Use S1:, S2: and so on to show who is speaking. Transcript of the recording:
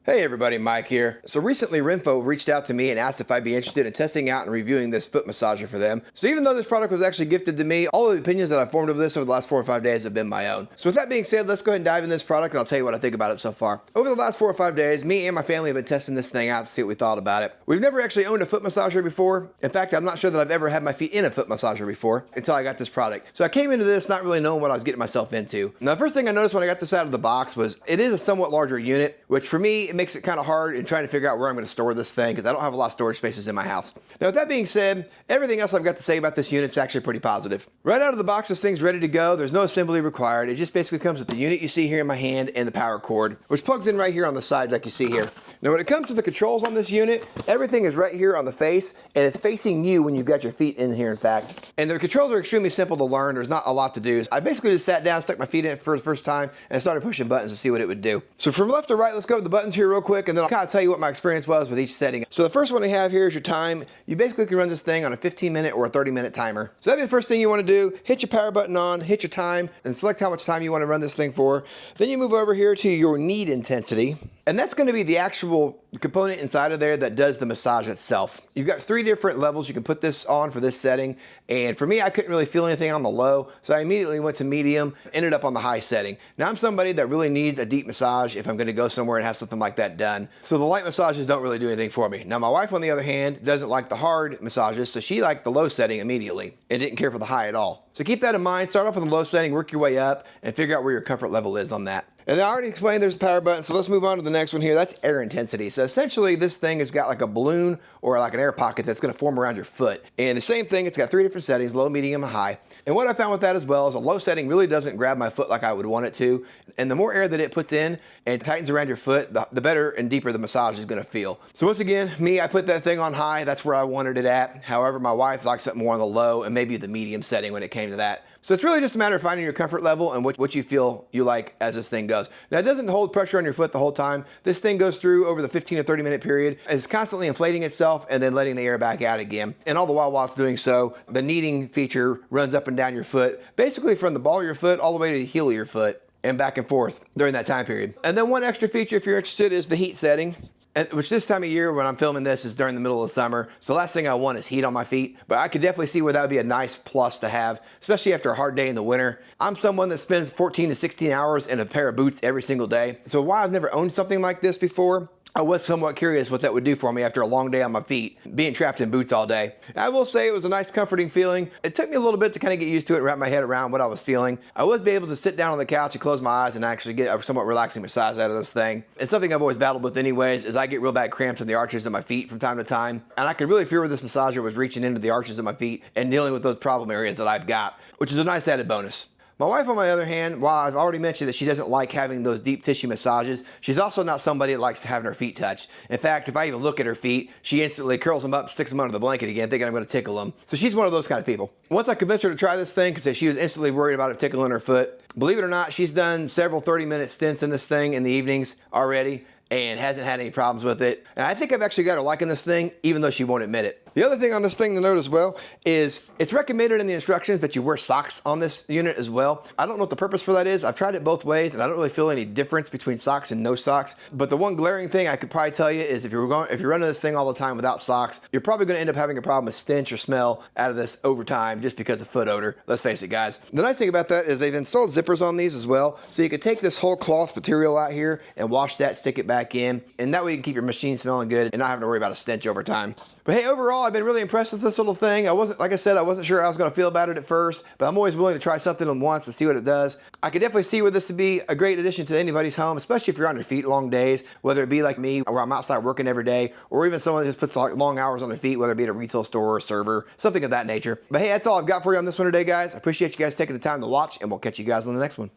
S1: Hey everybody, Mike here. So recently RENPHO reached out to me and asked if I'd be interested in testing out and reviewing this foot massager for them. So even though this product was actually gifted to me, all of the opinions that I've formed of this over the last 4 or 5 days have been my own. So with that being said, let's go ahead and dive into this product and I'll tell you what I think about it so far. Over the last 4 or 5 days, me and my family have been testing this thing out to see what we thought about it. We've never actually owned a foot massager before. In fact, I'm not sure that I've ever had my feet in a foot massager before until I got this product. So I came into this not really knowing what I was getting myself into. Now the first thing I noticed when I got this out of the box was it is a somewhat larger unit, which for me, it makes it kind of hard in trying to figure out where I'm going to store this thing because I don't have a lot of storage spaces in my house. Now with that being said, everything else I've got to say about this unit is actually pretty positive. Right out of the box, this thing's ready to go. There's no assembly required. It just basically comes with the unit you see here in my hand and the power cord, which plugs in right here on the side like you see here. Now when it comes to the controls on this unit, everything is right here on the face and it's facing you when you've got your feet in here in fact. And the controls are extremely simple to learn. There's not a lot to do. So I basically just sat down, stuck my feet in it for the first time and started pushing buttons to see what it would do. So from left to right, let's go to the buttons here real quick and then I'll kind of tell you what my experience was with each setting. So the first one we have here is your time. You basically can run this thing on a 15-minute or a 30-minute timer. So that'd be the first thing you want to do. Hit your power button on, hit your time, and select how much time you want to run this thing for. Then you move over here to your knead intensity. And that's going to be the actual component inside of there that does the massage itself. You've got 3 different levels you can put this on for this setting. And for me, I couldn't really feel anything on the low. So I immediately went to medium, ended up on the high setting. Now I'm somebody that really needs a deep massage if I'm going to go somewhere and have something like that done. So the light massages don't really do anything for me. Now my wife, on the other hand, doesn't like the hard massages. So she liked the low setting immediately and didn't care for the high at all. So keep that in mind. Start off with the low setting, work your way up, and figure out where your comfort level is on that. And I already explained there's a power button, so let's move on to the next one here. That's air intensity. So essentially this thing has got like a balloon or like an air pocket that's going to form around your foot. And the same thing, it's got 3 different settings, low, medium, and high. And what I found with that as well is a low setting really doesn't grab my foot like I would want it to. And the more air that it puts in and tightens around your foot, the better and deeper the massage is going to feel. So once again, me, I put that thing on high. That's where I wanted it at. However, my wife likes it more on the low and maybe the medium setting when it came to that. So it's really just a matter of finding your comfort level and what you feel you like as this thing goes. Now it doesn't hold pressure on your foot the whole time. This thing goes through over the 15 to 30 minute period. It's constantly inflating itself and then letting the air back out again. And all the while it's doing so, the kneading feature runs up and down your foot, basically from the ball of your foot all the way to the heel of your foot and back and forth during that time period. And then one extra feature if you're interested is the heat setting. Which this time of year when I'm filming this is during the middle of summer. So the last thing I want is heat on my feet. But I could definitely see where that would be a nice plus to have, especially after a hard day in the winter. I'm someone that spends 14 to 16 hours in a pair of boots every single day. So while I've never owned something like this before, I was somewhat curious what that would do for me after a long day on my feet, being trapped in boots all day. I will say it was a nice comforting feeling. It took me a little bit to kind of get used to it and wrap my head around what I was feeling. I was able to sit down on the couch and close my eyes and actually get a somewhat relaxing massage out of this thing. And something I've always battled with anyways is I get real bad cramps in the arches of my feet from time to time. And I could really feel where this massager was reaching into the arches of my feet and dealing with those problem areas that I've got, which is a nice added bonus. My wife, on my other hand, while I've already mentioned that she doesn't like having those deep tissue massages, she's also not somebody that likes having her feet touched. In fact, if I even look at her feet, she instantly curls them up, sticks them under the blanket again, thinking I'm going to tickle them. So she's one of those kind of people. Once I convinced her to try this thing, because she was instantly worried about it tickling her foot, believe it or not, she's done several 30-minute stints in this thing in the evenings already and hasn't had any problems with it. And I think I've actually got her liking this thing, even though she won't admit it. The other thing on this thing to note as well is it's recommended in the instructions that you wear socks on this unit as well. I don't know what the purpose for that is. I've tried it both ways and I don't really feel any difference between socks and no socks. But the one glaring thing I could probably tell you is if you're running this thing all the time without socks, you're probably going to end up having a problem with stench or smell out of this over time just because of foot odor. Let's face it, guys. The nice thing about that is they've installed zippers on these as well. So you could take this whole cloth material out here and wash that, stick it back in, and that way you can keep your machine smelling good and not having to worry about a stench over time. But hey, overall, I've been really impressed with this little thing. Like I said, I wasn't sure how I was going to feel about it at first, but I'm always willing to try something once to see what it does. I could definitely see where this would be a great addition to anybody's home, especially if you're on your feet long days, whether it be like me, where I'm outside working every day, or even someone that just puts like long hours on their feet, whether it be at a retail store or a server, something of that nature. But hey, that's all I've got for you on this one today, guys. I appreciate you guys taking the time to watch, and we'll catch you guys on the next one.